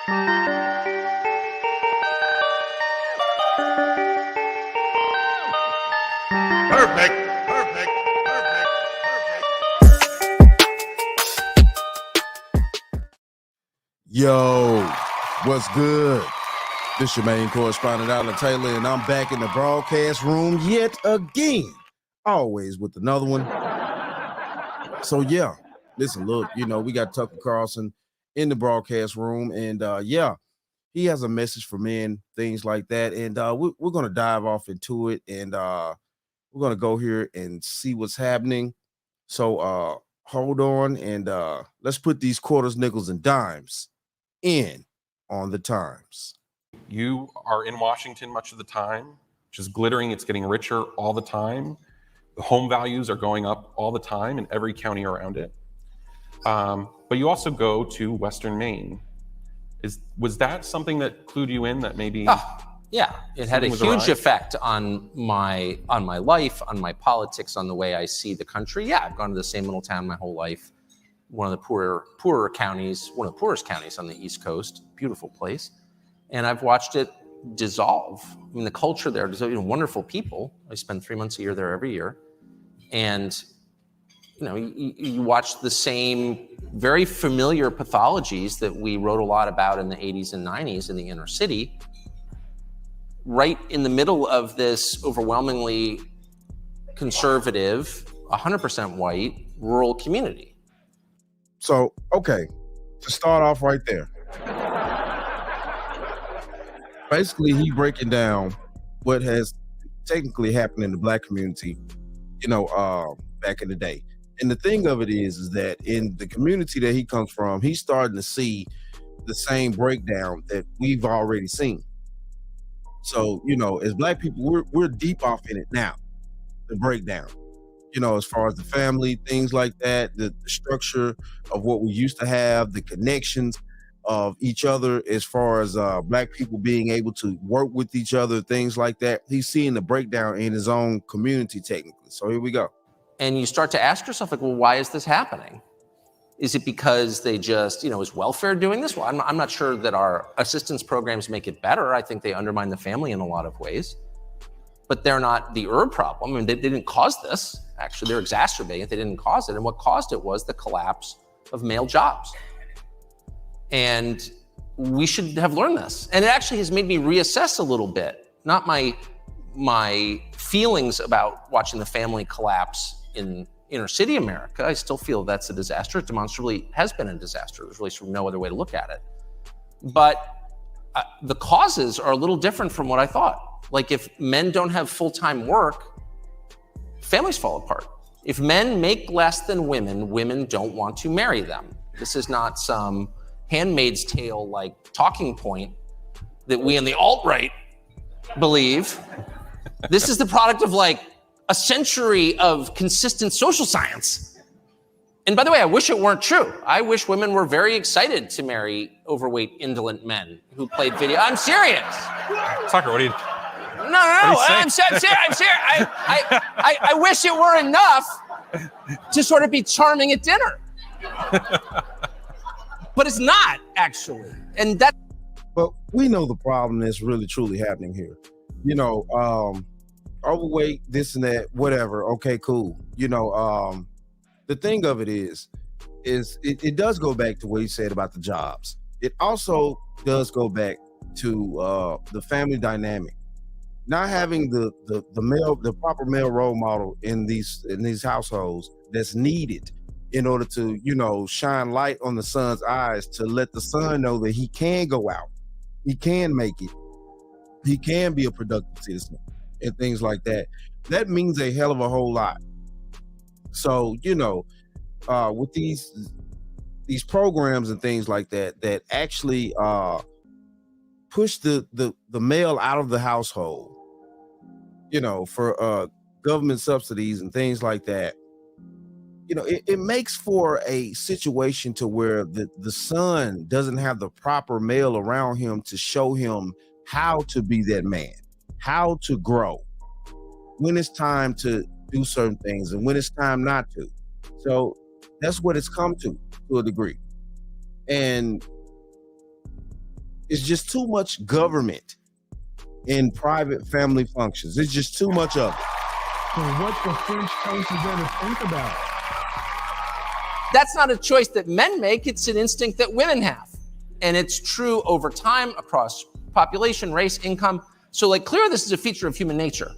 Perfect, perfect, perfect, perfect. Yo, what's good? This your main correspondent, Alan Taylor, and I'm back in the broadcast room yet again. Always with another one. So yeah, listen, look, we got Tucker Carlson in the broadcast room, and he has a message for men, things like that, and we're going to dive off into it, and we're going to go here and see what's happening. So hold on, and let's put these quarters, nickels, and dimes in on the times. You are in Washington much of the time, just glittering. It's getting richer all the time. The home values are going up all the time in every county around it. But you also go to Western Maine. Was that something that clued you in that maybe? Yeah, it had a huge effect on my life, on my politics, on the way I see the country. Yeah, I've gone to the same little town my whole life. One of the poorer counties, one of the poorest counties on the East Coast. Beautiful place. And I've watched it dissolve. I mean, the culture there, wonderful people. I spend 3 months a year there every year. And, you watch the same very familiar pathologies that we wrote a lot about in the 80s and 90s in the inner city, right in the middle of this overwhelmingly conservative, 100% white, rural community. So, okay, to start off right there. Basically, he breaking down what has technically happened in the Black community, back in the day. And the thing of it is that in the community that he comes from, he's starting to see the same breakdown that we've already seen. So, as Black people, we're deep off in it now, the breakdown. As far as the family, things like that, the structure of what we used to have, the connections of each other, as far as Black people being able to work with each other, things like that. He's seeing the breakdown in his own community technically. So here we go. And you start to ask yourself, well, why is this happening? Is it because they just, is welfare doing this? Well, I'm not sure that our assistance programs make it better. I think they undermine the family in a lot of ways. But they're not the problem. I mean, they didn't cause this. Actually, they're exacerbating it. They didn't cause it. And what caused it was the collapse of male jobs. And we should have learned this. And it actually has made me reassess a little bit, not my feelings about watching the family collapse in inner city America. I still feel that's a disaster. It demonstrably has been a disaster. There's really sort of no other way to look at it. But the causes are a little different from what I thought. Like if men don't have full-time work, families fall apart. If men make less than women, women don't want to marry them. This is not some Handmaid's Tale like talking point that we in the alt-right believe. This is the product of like a century of consistent social science. And by the way, I wish it weren't true. I wish women were very excited to marry overweight, indolent men who played video. I'm serious. Tucker, what do you? No. I'm serious. I wish it were enough to sort of be charming at dinner. But it's not, actually. And that. But we know the problem that's really truly happening here. Overweight, this and that, whatever. Okay, cool. The thing of it is it does go back to what you said about the jobs. It also does go back to the family dynamic. Not having the proper male role model in these households that's needed in order to, shine light on the son's eyes, to let the son know that he can go out, he can make it, he can be a productive citizen and things like that. That means a hell of a whole lot. So, with these programs and things like that actually push the male out of the household, for government subsidies and things like that, it makes for a situation to where the son doesn't have the proper male around him to show him how to be that man, how to grow, when it's time to do certain things and when it's time not to. So that's what it's come to a degree. And It's just too much government in private family functions. It's just too much of it. So what the French toast is there to think about? That's not a choice that men make. It's an instinct that women have. And it's true over time across population, race, income. So like clearly this is a feature of human nature.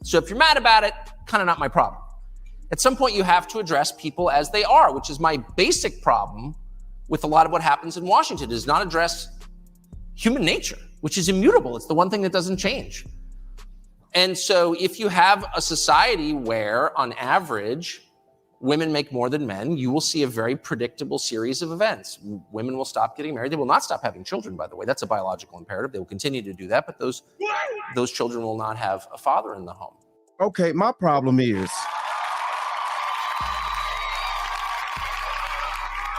So if you're mad about it, kind of not my problem. At some point you have to address people as they are, which is my basic problem with a lot of what happens in Washington, is not address human nature, which is immutable. It's the one thing that doesn't change. And so if you have a society where on average, women make more than men, you will see a very predictable series of events. Women will stop getting married. They will not stop having children, by the way. That's a biological imperative. They will continue to do that, but those children will not have a father in the home. Okay, my problem is,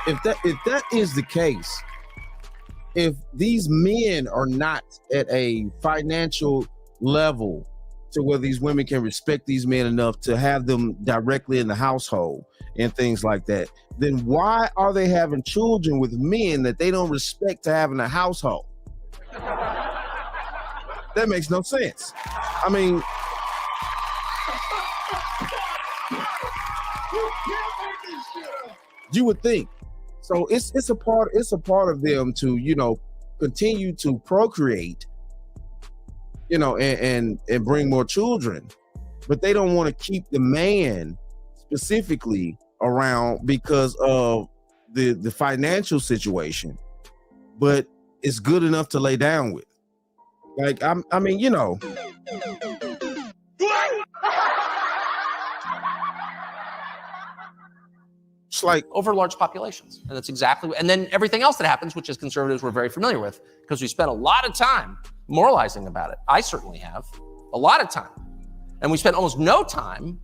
if that is the case, if these men are not at a financial level to where these women can respect these men enough to have them directly in the household and things like that, then why are they having children with men that they don't respect to have in a household? That makes no sense. I mean, you would think. So it's a part of them to, you know, continue to procreate, you know, and bring more children, but they don't want to keep the man specifically around because of the financial situation, but it's good enough to lay down with. Like, I mean, you know. It's like over large populations. And that's exactly, and then everything else that happens, which as conservatives we're very familiar with, because we spent a lot of time moralizing about it. I certainly have a lot of time. And we spent almost no time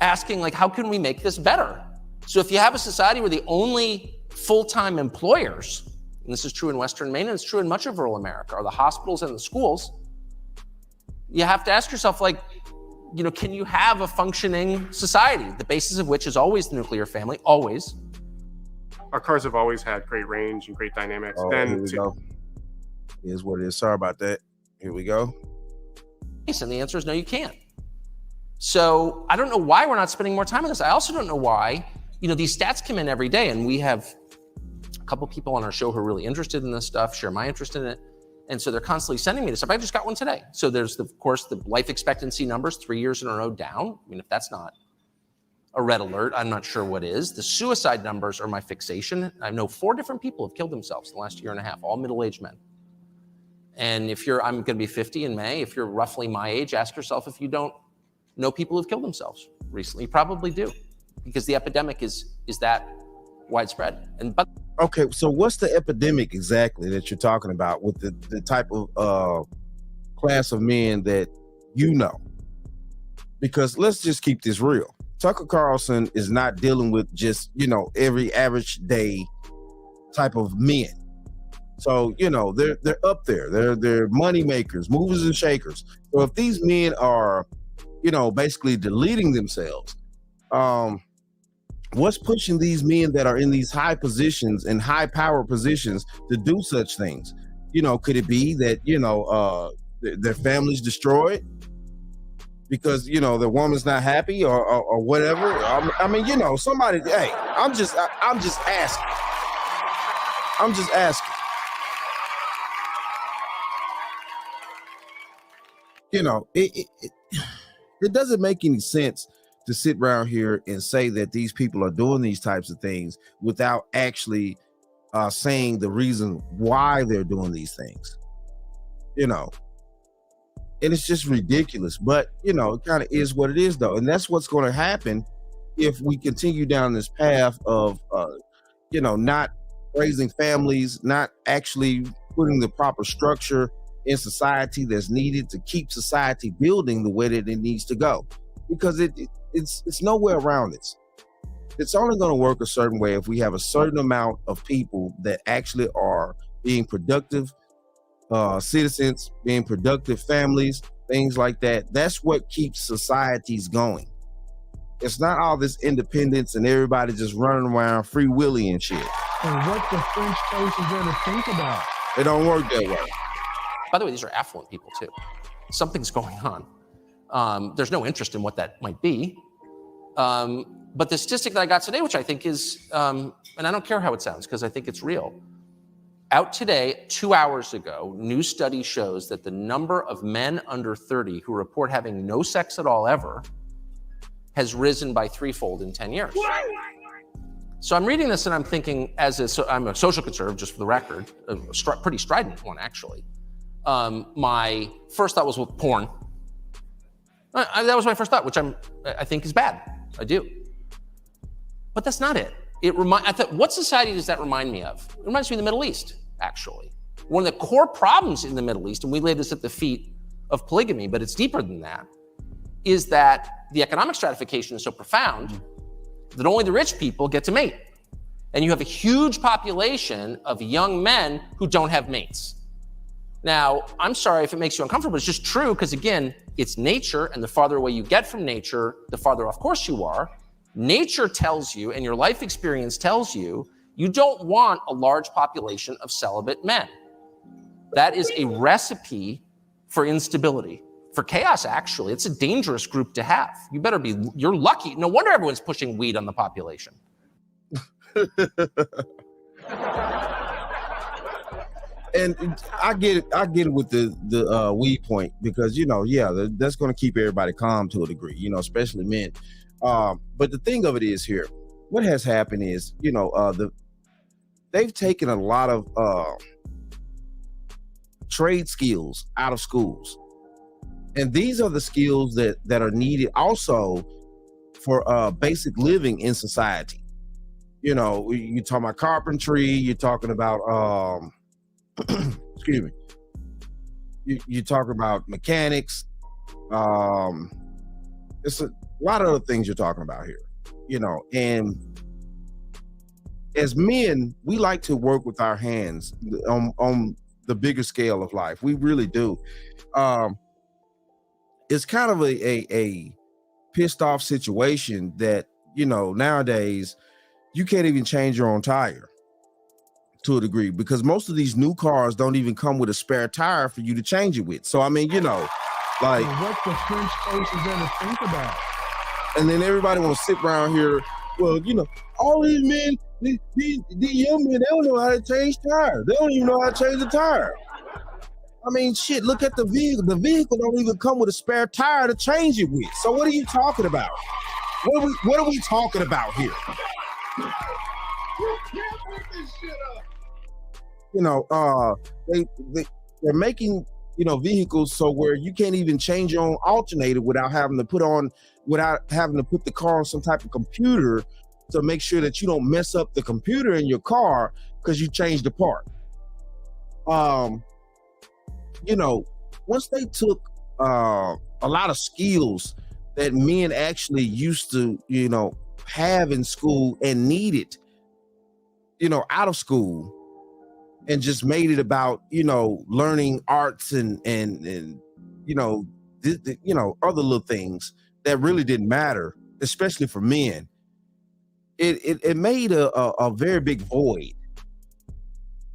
asking, like, how can we make this better? So if you have a society where the only full-time employers, and this is true in Western Maine, and it's true in much of rural America, are the hospitals and the schools, you have to ask yourself, like, you know, can you have a functioning society, the basis of which is always the nuclear family, always? Our cars have always had great range and great dynamics. Oh, here we go. Here's what it is. Sorry about that. Here we go. And the answer is no, you can't. So I don't know why we're not spending more time on this. I also don't know why, you know, these stats come in every day, and we have a couple people on our show who are really interested in this stuff, share my interest in it. And so they're constantly sending me this stuff. I just got one today. So there's, of course, the life expectancy numbers 3 years in a row down. I mean, if that's not a red alert, I'm not sure what is. The suicide numbers are my fixation. I know 4 different people have killed themselves in the last year and a half, all middle-aged men. And if I'm going to be 50 in May, if you're roughly my age, ask yourself if you don't know people who've killed themselves recently. You probably do, because the epidemic is that widespread. But okay, so what's the epidemic exactly that you're talking about with the type of class of men that you know? Because let's just keep this real. Tucker Carlson is not dealing with just, you know, every average day type of men. So, you know, they're up there. They're money makers, movers and shakers. So if these men are, you know, basically deleting themselves, what's pushing these men that are in these high positions and high power positions to do such things? You know, could it be that, you know, their family's destroyed because, you know, the woman's not happy or whatever? I mean, you know, somebody, hey, I'm just asking. I'm just asking. You know, it doesn't make any sense to sit around here and say that these people are doing these types of things without actually saying the reason why they're doing these things, you know. And it's just ridiculous, but, you know, it kind of is what it is, though. And that's what's going to happen if we continue down this path of, you know, not raising families, not actually putting the proper structure in society that's needed to keep society building the way that it needs to go. Because it's nowhere around this. It's only going to work a certain way if we have a certain amount of people that actually are being productive citizens, being productive families, things like that. That's what keeps societies going. It's not all this independence and everybody just running around free willy and shit. And what the French toast is there to think about? It don't work that way. By the way, these are affluent people too. Something's going on. There's no interest in what that might be. But the statistic that I got today, which I think is, and I don't care how it sounds because I think it's real. Out today, 2 hours ago, new study shows that the number of men under 30 who report having no sex at all ever has risen by threefold in 10 years. So I'm reading this and I'm thinking, I'm a social conservative, just for the record, a pretty strident one actually. My first thought was, well, porn. That was my first thought, which I think is bad. I do. But that's not it. I thought, what society does that remind me of? It reminds me of the Middle East, actually. One of the core problems in the Middle East, and we lay this at the feet of polygamy, but it's deeper than that, is that the economic stratification is so profound that only the rich people get to mate. And you have a huge population of young men who don't have mates. Now, I'm sorry if it makes you uncomfortable, but it's just true because, again, it's nature, and the farther away you get from nature, the farther off course you are. Nature tells you, and your life experience tells you, you don't want a large population of celibate men. That is a recipe for instability, for chaos, actually. It's a dangerous group to have. You're lucky. No wonder everyone's pushing weed on the population. And I get it with the weed point because, that's going to keep everybody calm to a degree, especially men. But the thing of it is here, what has happened is, they've taken a lot of trade skills out of schools. And these are the skills that are needed also for basic living in society. You're talking about carpentry, you're talking about, excuse me, you talk about mechanics. It's a lot of other things you're talking about here, and as men, we like to work with our hands on the bigger scale of life. We really do. It's kind of a pissed off situation that, nowadays you can't even change your own tire to a degree because most of these new cars don't even come with a spare tire for you to change it with. So, I mean, like what the French coast is going to think about. And then everybody want to sit around here. Well, all these men, these young men, they don't know how to change tires. They don't even know how to change the tire. I mean, shit, look at the vehicle. The vehicle don't even come with a spare tire to change it with. So what are you talking about? What are we talking about here? You can't make this shit up. They're making, vehicles so where you can't even change your own alternator without having to put the car on some type of computer to make sure that you don't mess up the computer in your car because you changed the part. Once they took a lot of skills that men actually used to, have in school and needed, out of school, and just made it about, learning arts and other little things that really didn't matter, especially for men. It made a very big void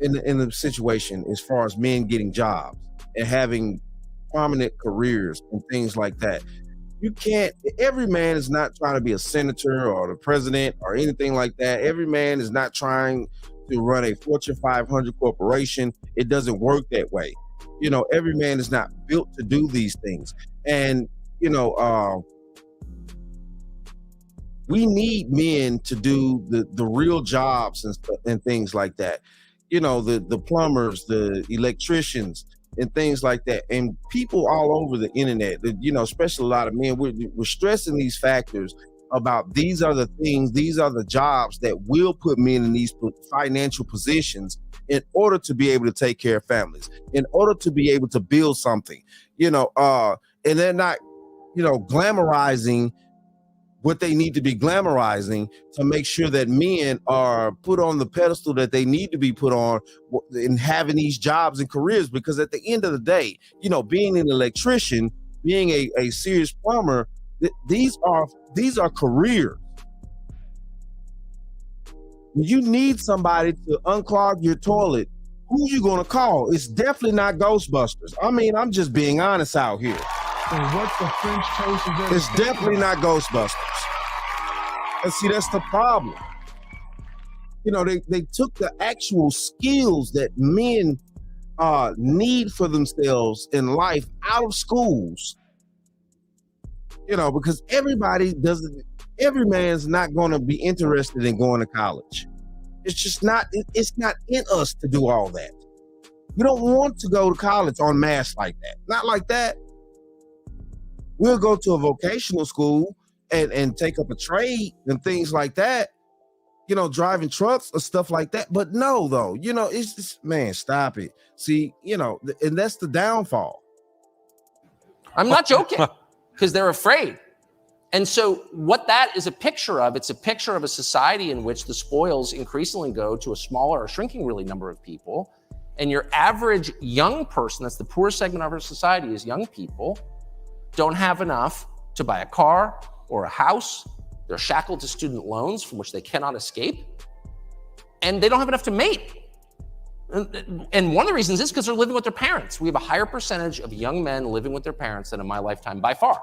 in the situation as far as men getting jobs and having prominent careers and things like that. Every man is not trying to be a senator or the president or anything like that. Every man is not trying to run a Fortune 500 corporation. It doesn't work that way. Every man is not built to do these things. And, we need men to do the real jobs and things like that. The plumbers, the electricians, and things like that. And people all over the internet, especially a lot of men, we're stressing these factors about these are the things, these are the jobs that will put men in these financial positions in order to be able to take care of families, in order to be able to build something, and they're not, glamorizing what they need to be glamorizing to make sure that men are put on the pedestal that they need to be put on in having these jobs and careers. Because at the end of the day, being an electrician, being a serious plumber, these are careers. You need somebody to unclog your toilet who you gonna call? It's definitely not Ghostbusters. I mean, I'm just being honest out here. And what the French toast is ever It's think definitely about. not Ghostbusters. And see, that's the problem. You know, they took the actual skills that men need for themselves in life out of schools. You know, because every man's not going to be interested in going to college. It's just not, it's not in us to do all that. We don't want to go to college en masse like that. Not like that. We'll go to a vocational school and take up a trade and things like that. You know, driving trucks or stuff like that. But no, though, you know, it's just, man, stop it. See, you know, and that's the downfall. I'm not joking, because they're afraid. And so what that is a picture of, it's a picture of a society in which the spoils increasingly go to a smaller or shrinking really number of people. And your average young person, that's the poorest segment of our society, is young people, don't have enough to buy a car or a house. They're shackled to student loans from which they cannot escape. And they don't have enough to mate. And one of the reasons is because they're living with their parents. We have a higher percentage of young men living with their parents than in my lifetime by far.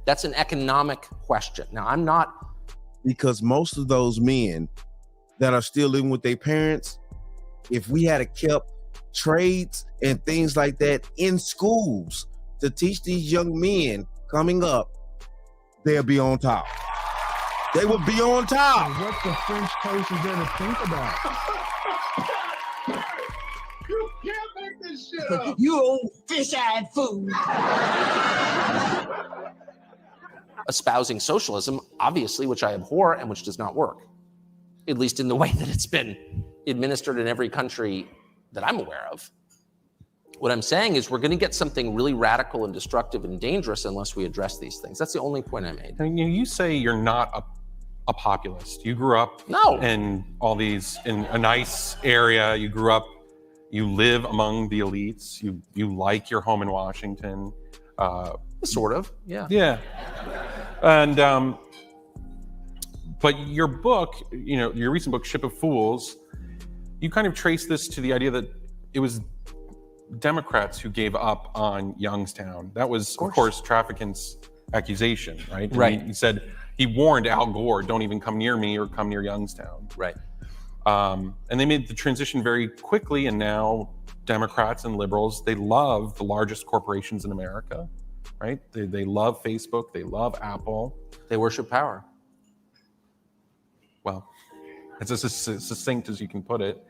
That's an economic question. Now, I'm not. Because most of those men that are still living with their parents, if we had kept trades and things like that in schools to teach these young men coming up, they'll be on top. They will be on top. And what the French toast is there to think about. You can't make this shit up. You old fish-eyed fool. Espousing socialism, obviously, which I abhor and which does not work, at least in the way that it's been administered in every country that I'm aware of. What I'm saying is we're going to get something really radical and destructive and dangerous unless we address these things. That's the only point I made. And you say you're not a populist. You grew up No. in all these, in a nice area. You grew up, you live among the elites. You like your home in Washington. Sort of, yeah. Yeah. And, but your book, you know, your recent book, Ship of Fools, you kind of trace this to the idea that it was Democrats who gave up on Youngstown. That was, of course, Traficant's accusation, right? Right. He said, he warned Al Gore, don't even come near me or come near Youngstown. Right. And they made the transition very quickly, and now Democrats and liberals, they love the largest corporations in America, right? They love Facebook, they love Apple. They worship power. Well, it's as succinct as you can put it.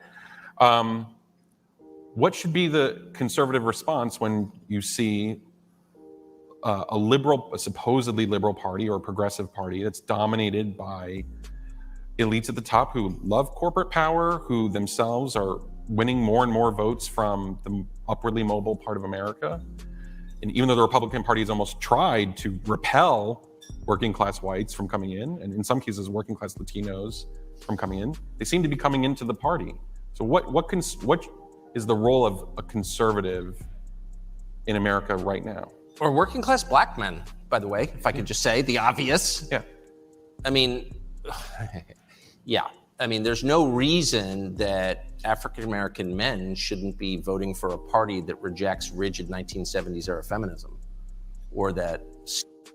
What should be the conservative response when you see a supposedly liberal party or a progressive party that's dominated by elites at the top who love corporate power, who themselves are winning more and more votes from the upwardly mobile part of America? And even though the Republican Party has almost tried to repel working class whites from coming in, and in some cases working class Latinos from coming in, they seem to be coming into the party. So what is the role of a conservative in America right now? Or working class black men, by the way, if I could just say the obvious. Yeah. I mean, yeah. I mean, there's no reason that African-American men shouldn't be voting for a party that rejects rigid 1970s era feminism, or that.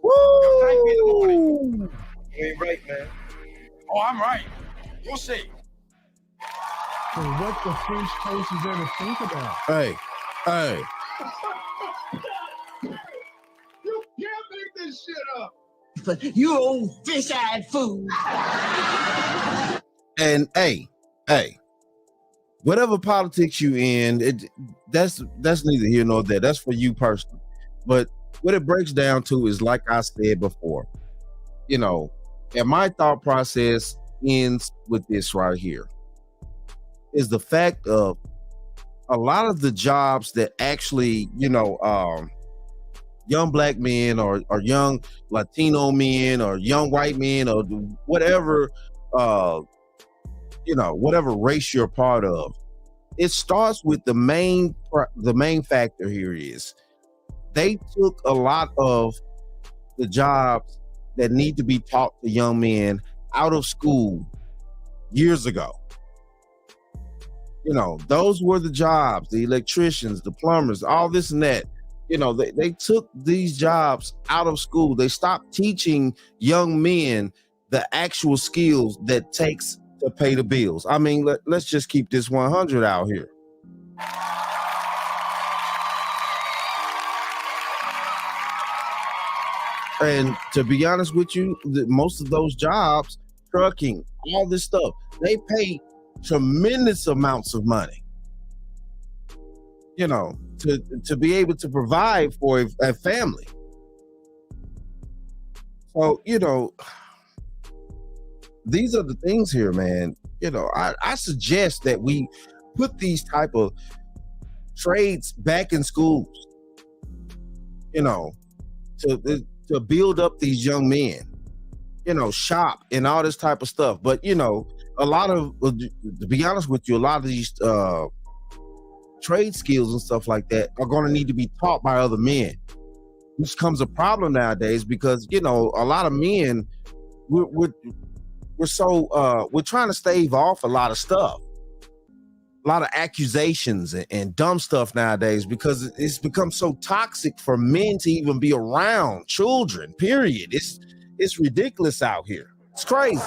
Woo! You ain't right, man. Oh, I'm right. You'll see. And what the French toast is there to think about. Hey. You can't make this shit up. You old fish-eyed fool. And hey, whatever politics you in, that's neither here nor there. That's for you personally. But what it breaks down to is, like I said before, you know, and my thought process ends with this right here, is the fact of a lot of the jobs that actually, you know, young black men or young Latino men or young white men or whatever, you know, whatever race you're a part of, it starts with the main factor here is they took a lot of the jobs that need to be taught to young men out of school years ago. You know, those were the jobs, the electricians, the plumbers, all this and that. You know, they took these jobs out of school. They stopped teaching young men the actual skills that takes to pay the bills. I mean, let's just keep this 100 out here. And to be honest with you, most of those jobs, trucking, all this stuff, they pay tremendous amounts of money, you know, to be able to provide for a family. So, you know, these are the things here, man. You know, I suggest that we put these type of trades back in schools, you know, to build up these young men, you know, shop and all this type of stuff. But, you know, a lot of, to be honest with you, a lot of these trade skills and stuff like that are going to need to be taught by other men, which becomes a problem nowadays because, you know, a lot of men, we're trying to stave off a lot of stuff, a lot of accusations and dumb stuff nowadays because it's become so toxic for men to even be around children, period. It's ridiculous out here. It's crazy.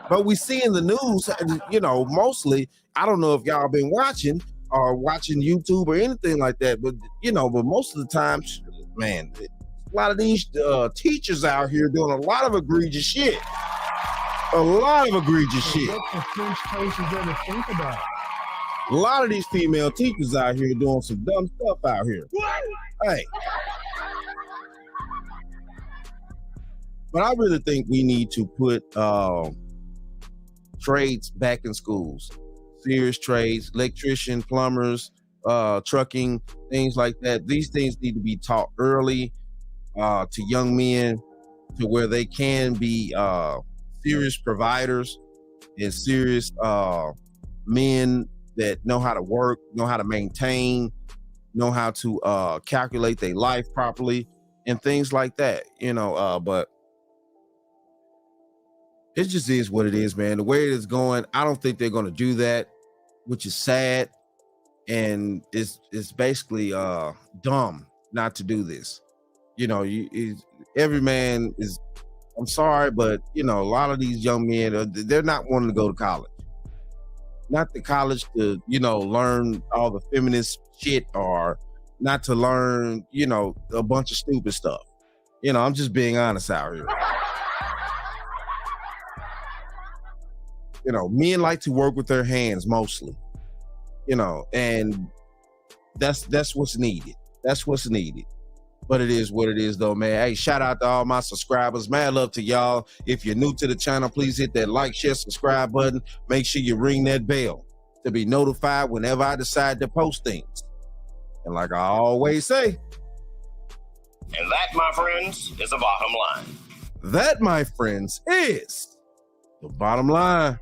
But we see in the news, you know, mostly, I don't know if y'all been watching YouTube or anything like that, but, you know, but most of the time, man, a lot of these teachers out here doing a lot of egregious shit. A lot of egregious shit. What the French toast is there to think about? A lot of these female teachers out here doing some dumb stuff out here. Hey. But I really think we need to put trades back in schools. Serious trades, electrician, plumbers, trucking, things like that. These things need to be taught early to young men to where they can be serious providers and serious men that know how to work, know how to maintain, know how to calculate their life properly and things like that, you know, but it just is what it is, man. The way it is going, I don't think they're going to do that, which is sad. And it's basically dumb not to do this. You know, every man is, I'm sorry, but, you know, a lot of these young men, they're not wanting to go to college. Not to college to, you know, learn all the feminist shit or not to learn, you know, a bunch of stupid stuff. You know, I'm just being honest out here. You know, men like to work with their hands mostly, you know, and that's what's needed. That's what's needed. But it is what it is, though, man. Hey, shout out to all my subscribers. Mad love to y'all. If you're new to the channel, please hit that like, share, subscribe button. Make sure you ring that bell to be notified whenever I decide to post things. And like I always say, and that, my friends, is the bottom line. That, my friends, is the bottom line.